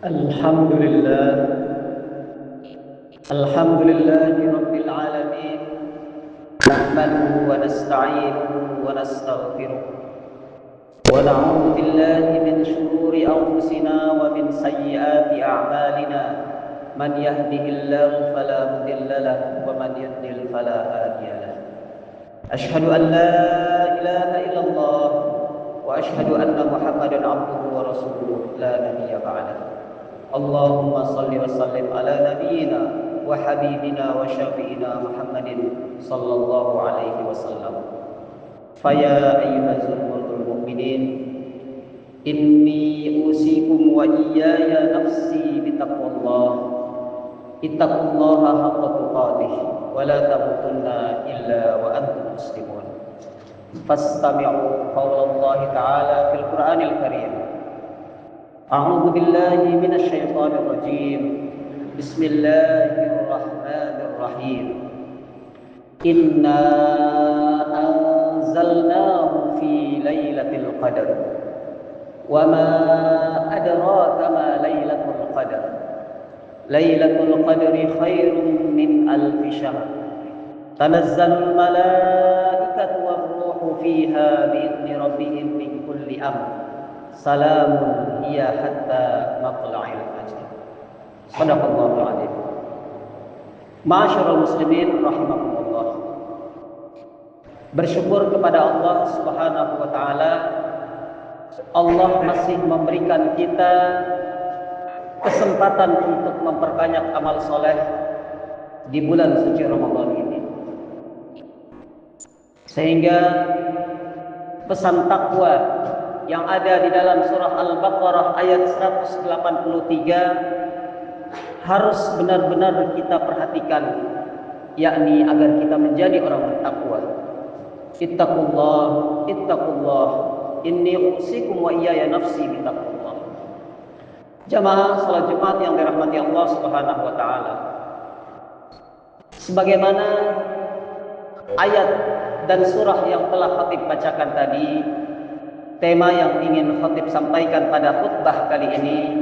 Alhamdulillah, Alhamdulillahi Rabbil Alamin. Nahmaduhu wa nasta'inuhu wa nastaghfiruh wa na'udzu billahi min shururi anfusina wa min sayyiati a'malina. Man yahdihillahu fala mudilla lahu wa man yudlil fala hadiya lahu. Ashhadu an la ilaha illallah wa ashhadu anna Muhammadan 'abduhu wa rasuluh la nabiyya ba'dahu. Allahumma salli wa sallim ala nabiyyina wa habibina wa syafi'ina Muhammadin sallallahu alaihi wasallam. Faya ayyuhal mu'minin, inni usikum wa iyaya nafsi bitaqwallah. Ittaqullaha haqqa tuqatih wa la tamutunna illa wa antum muslimun. Fastami'u qaulallahi ta'ala fil Qur'anil Karim. A'udzu billahi minasy syaithanir rajim. Bismillahirrahmanirrahim. Inna anzalnahu fi lailatul qadar. Wa ma adraka ma lailatul qadar. Lailatul qadri khairum min alfi syahr. Tanazzalul malaikatu war-ruhu fiha bi'izni rabbihim min kulli amr. Salamun hiya hatta matla'il fajr. Shadaqallahul adzim. Ma'asyiral muslimin rahimakumullah. Bersyukur kepada Allah Subhanahu wa taala. Allah masih memberikan kita kesempatan untuk memperbanyak amal soleh di bulan suci Ramadan ini. Sehingga pesan takwa yang ada di dalam surah Al-Baqarah ayat 183 harus benar-benar kita perhatikan, yakni agar kita menjadi orang bertakwa. Ittaqullah, ittaqullah, inni usikum wa iyaya nafsi bitaqullah. Jamaah salat Jumat yang dirahmati Allah Subhanahu wa taala. Sebagaimana ayat dan surah yang telah khatib bacakan tadi, tema yang ingin khatib sampaikan pada khutbah kali ini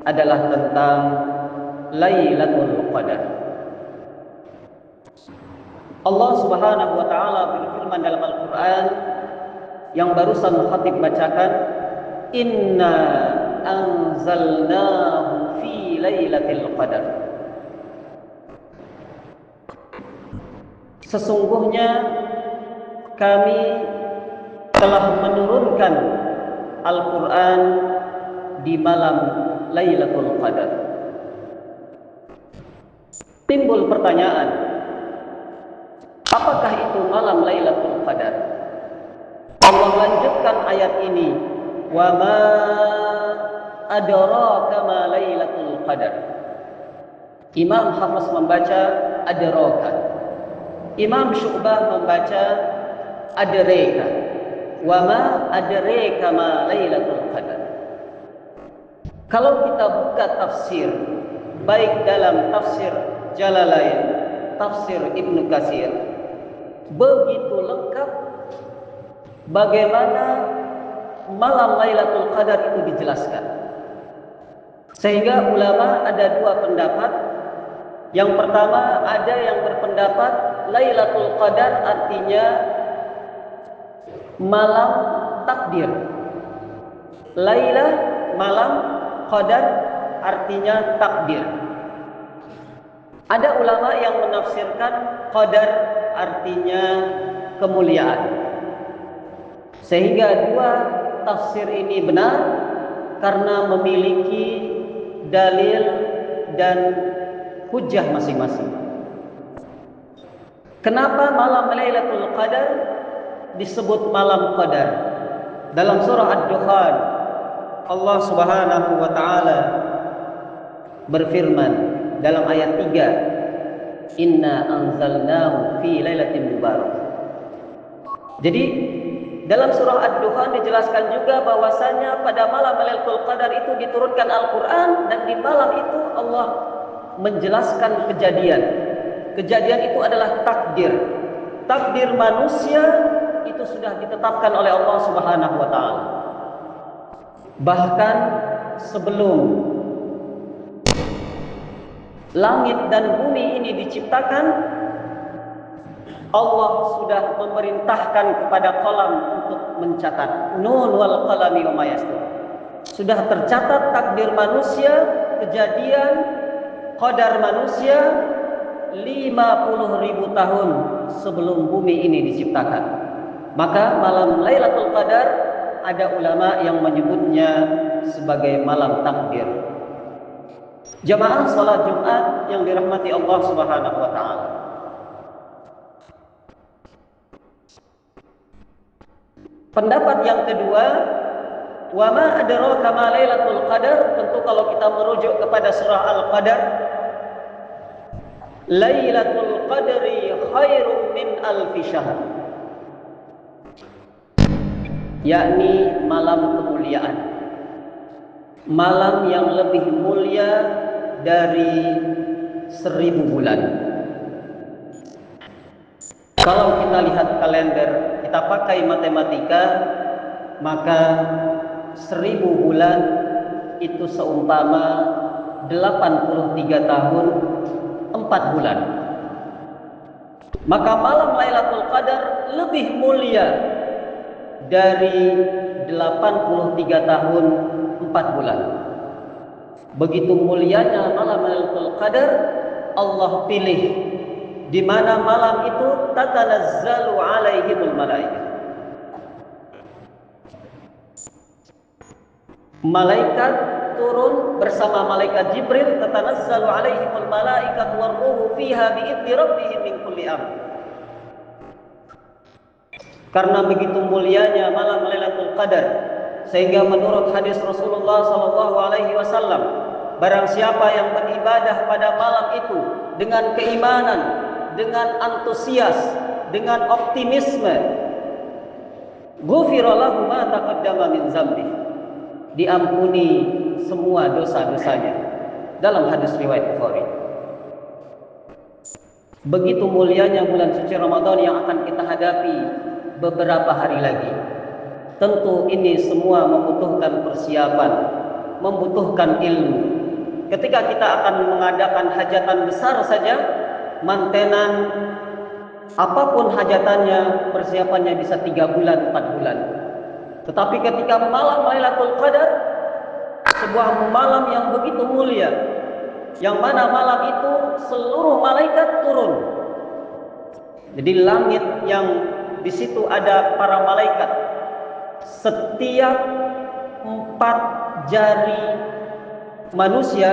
adalah tentang Lailatul Qadar. Allah Subhanahu wa taala berfirman dalam Al-Qur'an yang barusan khatib bacakan, Inna anzalnahu fi lailatul qadar. Sesungguhnya kami telah menurunkan Al-Quran di malam Lailatul Qadar. Timbul pertanyaan, apakah itu malam Lailatul Qadar? Allah lanjutkan ayat ini, wa ma adraka ma Lailatul Qadar. Imam Hafiz membaca adraka, Imam Syu'bah membaca adraka. Wa ma adraka ma Lailatul Qadar. Kalau kita buka tafsir, baik dalam tafsir Jalalain, tafsir Ibnu Katsir, begitu lengkap bagaimana malam Lailatul Qadar itu dijelaskan. Sehingga ulama ada dua pendapat. Yang pertama, ada yang berpendapat Lailatul Qadar artinya malam takdir. Laila malam, qadar artinya takdir. Ada ulama yang menafsirkan qadar artinya kemuliaan. Sehingga dua tafsir ini benar karena memiliki dalil dan hujjah masing-masing. Kenapa malam Lailatul Qadar disebut malam Qadar? Dalam surah Ad-Dukhan, Allah Subhanahu wa taala berfirman dalam ayat 3, Inna anzalnahu fi lailatin mubarak. Jadi dalam surah Ad-Dukhan dijelaskan juga bahwasanya pada malam Lailatul Qadar itu diturunkan Al-Quran, dan di malam itu Allah menjelaskan kejadian. Kejadian itu adalah takdir. Takdir manusia itu sudah ditetapkan oleh Allah Subhanahu wa taala. Bahkan sebelum langit dan bumi ini diciptakan, Allah sudah memerintahkan kepada qalam untuk mencatat. Nun wal qalami wa ma yastur. Sudah tercatat takdir manusia, kejadian, qadar manusia 50.000 tahun sebelum bumi ini diciptakan. Maka malam Lailatul Qadar ada ulama yang menyebutnya sebagai malam takdir. Jamaah salat Jumat yang dirahmati Allah Subhanahu wa taala. Pendapat yang kedua, wa ma adraka ma Lailatul Qadar, tentu kalau kita merujuk kepada surah Al-Qadar, Lailatul Qadri khairum min alfi syahr, yakni malam kemuliaan, malam yang lebih mulia dari 1000 bulan. Kalau kita lihat kalender, kita pakai matematika, maka 1000 bulan itu seumpama 83 tahun 4 bulan. Maka malam Lailatul Qadar lebih mulia dari 83 tahun 4 bulan. Begitu mulianya malam Lailatul Qadar, Allah pilih di mana malam itu tatanazzalu alaihimul malaikah. Malaikat turun bersama malaikat Jibril, tatanazzalu alaihimul malaikatu warruhu fiha biidzni rabbihim min kulli amr. Karena begitu mulianya malam Lailatul Qadar, sehingga menurut hadis Rasulullah sallallahu alaihi wasallam, barang siapa yang beribadah pada malam itu dengan keimanan, dengan antusias, dengan optimisme, ghufira lahu ma taqaddama min dzambi, diampuni semua dosa-dosanya, dalam hadis riwayat Bukhari. Begitu mulianya bulan suci Ramadan yang akan kita hadapi beberapa hari lagi. Tentu ini semua membutuhkan persiapan, membutuhkan ilmu. Ketika kita akan mengadakan hajatan besar saja, mantenan, apapun hajatannya, persiapannya bisa 3 bulan, 4 bulan. Tetapi ketika malam Lailatul Qadar, sebuah malam yang begitu mulia, yang mana malam itu seluruh malaikat turun. Jadi langit yang di situ ada para malaikat, setiap 4 jari manusia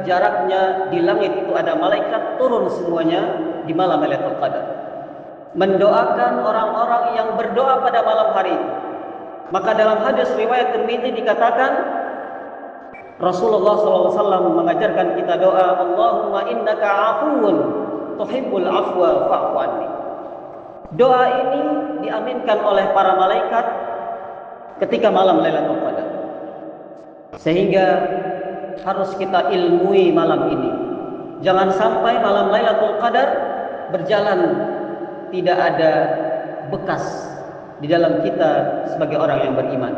jaraknya di langit itu ada malaikat turun semuanya di malam Lailatul Qadar, mendoakan orang-orang yang berdoa pada malam hari itu. Maka dalam hadis riwayat Tirmidzi dikatakan Rasulullah SAW mengajarkan kita doa, Allahumma innaka afuwun tuhibbul afwa fa'fu anni. Doa ini diaminkan oleh para malaikat ketika malam Lailatul Qadar, sehingga harus kita ilmui malam ini. Jangan sampai malam Lailatul Qadar berjalan tidak ada bekas di dalam kita sebagai orang yang beriman.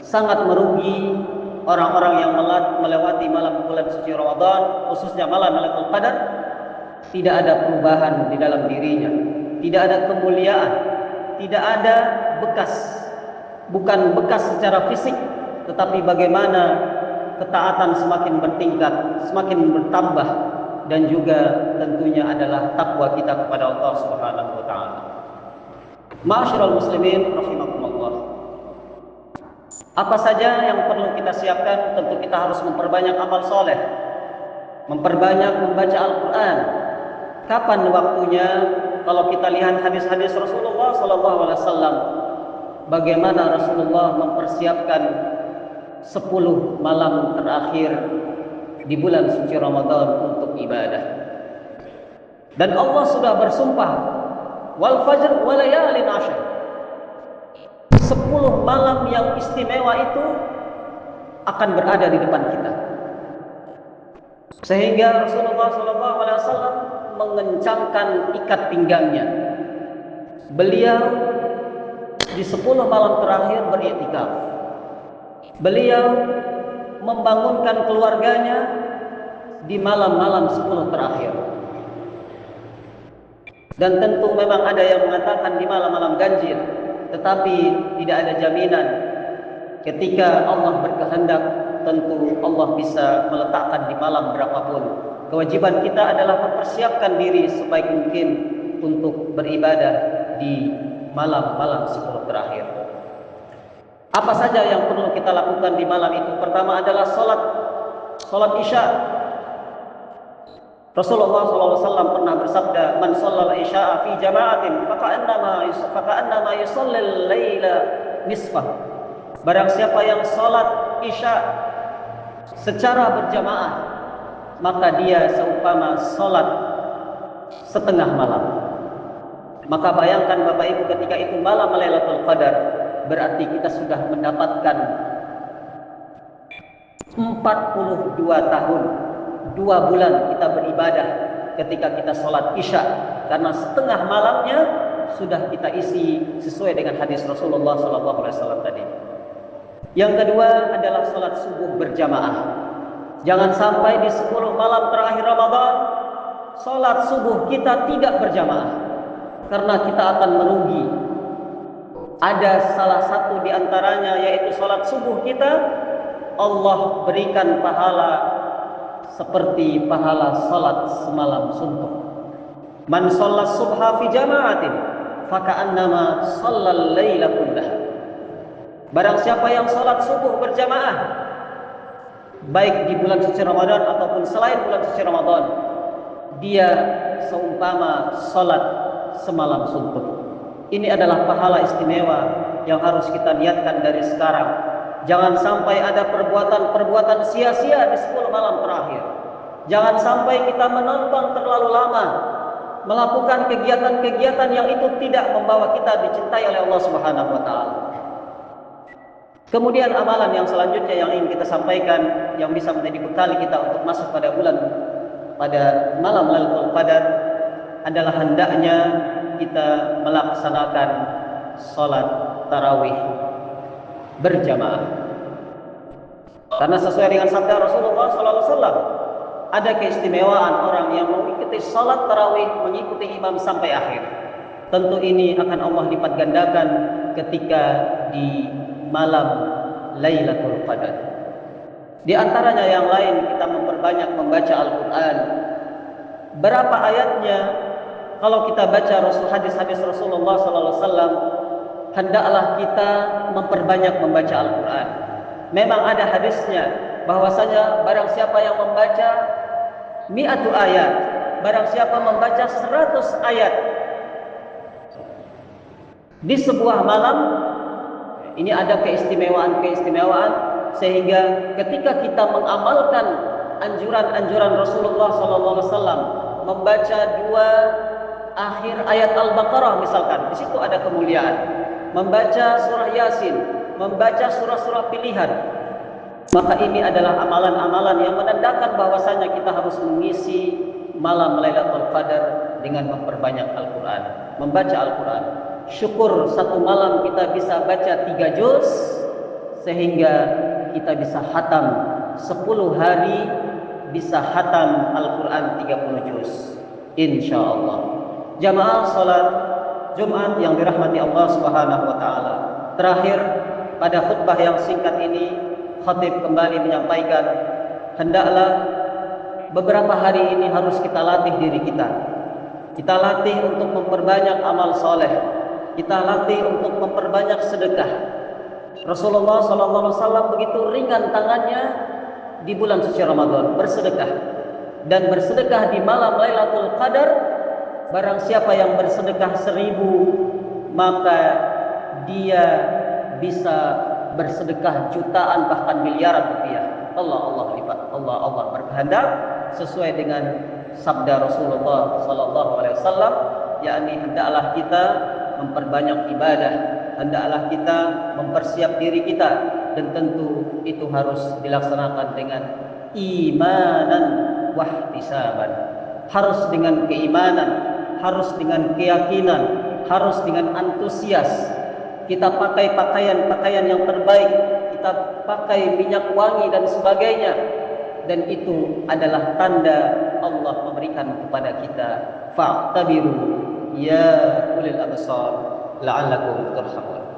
Sangat merugi orang-orang yang melewati malam bulan suci Ramadan, khususnya malam Lailatul Qadar, tidak ada perubahan di dalam dirinya, tidak ada kemuliaan, tidak ada bekas. Bukan bekas secara fisik, tetapi bagaimana ketaatan semakin bertingkat, semakin bertambah, dan juga tentunya adalah takwa kita kepada Allah Subhanahu wa taala. Ma'asyiral muslimin rahimakumullah. Apa saja yang perlu kita siapkan? Tentu kita harus memperbanyak amal soleh, memperbanyak membaca Al-Quran. Kapan waktunya? Kalau kita lihat hadis-hadis Rasulullah SAW, bagaimana Rasulullah mempersiapkan 10 malam terakhir di bulan suci Ramadan untuk ibadah. Dan Allah sudah bersumpah, wal fajr wa layalin ashr, 10 malam yang istimewa itu akan berada di depan kita. Sehingga Rasulullah SAW mengencangkan ikat pinggangnya. Beliau di 10 malam terakhir beriktikaf. Beliau membangunkan keluarganya di malam-malam 10 terakhir. Dan tentu memang ada yang mengatakan di malam-malam ganjil, tetapi tidak ada jaminan. Ketika Allah berkehendak, tentu Allah bisa meletakkan di malam berapapun. Kewajiban kita adalah mempersiapkan diri sebaik mungkin untuk beribadah di malam-malam 10 terakhir. Apa saja yang perlu kita lakukan di malam itu? Pertama adalah salat Isya. Rasulullah SAW pernah bersabda, "Man shallal isya'a fi jama'atin faka'annama yusallil laila nisfah." Barang siapa yang salat Isya secara berjamaah, maka dia seumpama salat setengah malam. Maka bayangkan Bapak Ibu, ketika itu malam Lailatul Qadar, berarti kita sudah mendapatkan 42 tahun, 2 bulan kita beribadah ketika kita sholat Isya, karena setengah malamnya sudah kita isi sesuai dengan hadis Rasulullah SAW tadi. Yang kedua adalah sholat subuh berjamaah. Jangan sampai di 10 malam terakhir Ramadan sholat subuh kita tidak berjamaah, karena kita akan merugi. Ada salah satu di antaranya, yaitu sholat subuh kita, Allah berikan pahala seperti pahala salat semalam suntuk. Man shallas subha fi jama'atin faka'annama shallal laila kullaha. Barang siapa yang salat subuh berjamaah, baik di bulan suci Ramadan ataupun selain bulan suci Ramadan, dia seumpama salat semalam suntuk. Ini adalah pahala istimewa yang harus kita niatkan dari sekarang. Jangan sampai ada perbuatan-perbuatan sia-sia di 10 malam terakhir. Jangan sampai kita menonton terlalu lama, melakukan kegiatan-kegiatan yang itu tidak membawa kita dicintai oleh Allah Subhanahu wa taala. Kemudian amalan yang selanjutnya yang ingin kita sampaikan, yang bisa menjadi bekal kita untuk masuk pada malam Lailatul Qadar, adalah hendaknya kita melaksanakan salat tarawih berjamaah. Karena sesuai dengan sabda Rasulullah SAW, ada keistimewaan orang yang mengikuti salat tarawih, mengikuti imam sampai akhir. Tentu ini akan Allah lipat gandakan ketika di malam Lailatul Qadar. Di antaranya yang lain, kita memperbanyak membaca Al-Quran. Berapa ayatnya? Kalau kita baca hadis-hadis Rasulullah SAW, hendaklah kita memperbanyak membaca Al-Quran. Memang ada hadisnya bahwasanya barang siapa yang membaca 100 ayat, barang siapa membaca 100 ayat di sebuah malam, ini ada keistimewaan sehingga ketika kita mengamalkan anjuran-anjuran Rasulullah SAW, membaca 2 akhir ayat Al-Baqarah misalkan, di situ ada kemuliaan. Membaca surah Yasin, membaca surah-surah pilihan, maka ini adalah amalan-amalan yang menandakan bahwasanya kita harus mengisi malam Lailatul Qadar dengan memperbanyak Al-Quran, membaca Al-Quran. Syukur satu malam kita bisa baca 3 juz, sehingga kita bisa khatam 10 hari, bisa khatam Al-Quran 30 juz, insyaallah. Jamaah salat Jumat yang dirahmati Allah Subhanahu wa taala. Terakhir, pada khutbah yang singkat ini, khatib kembali menyampaikan, hendaklah beberapa hari ini harus kita latih diri kita. Kita latih untuk memperbanyak amal soleh. Kita latih untuk memperbanyak sedekah. Rasulullah SAW begitu ringan tangannya di bulan suci Ramadan bersedekah, dan bersedekah di malam Lailatul Qadar. Barang siapa yang bersedekah 1000, maka dia bisa bersedekah jutaan bahkan miliaran rupiah. Allah lipat, Allah berkehendak sesuai dengan sabda Rasulullah SAW, yakni hendaklah kita memperbanyak ibadah, hendaklah kita mempersiap diri kita, dan tentu itu harus dilaksanakan dengan imanan wahtisaban, harus dengan keimanan, harus dengan keyakinan, harus dengan antusias. Kita pakai pakaian yang terbaik, kita pakai minyak wangi dan sebagainya, dan itu adalah tanda Allah memberikan kepada kita. Fa'tabiru ya ulil absar la'allakum turhamun.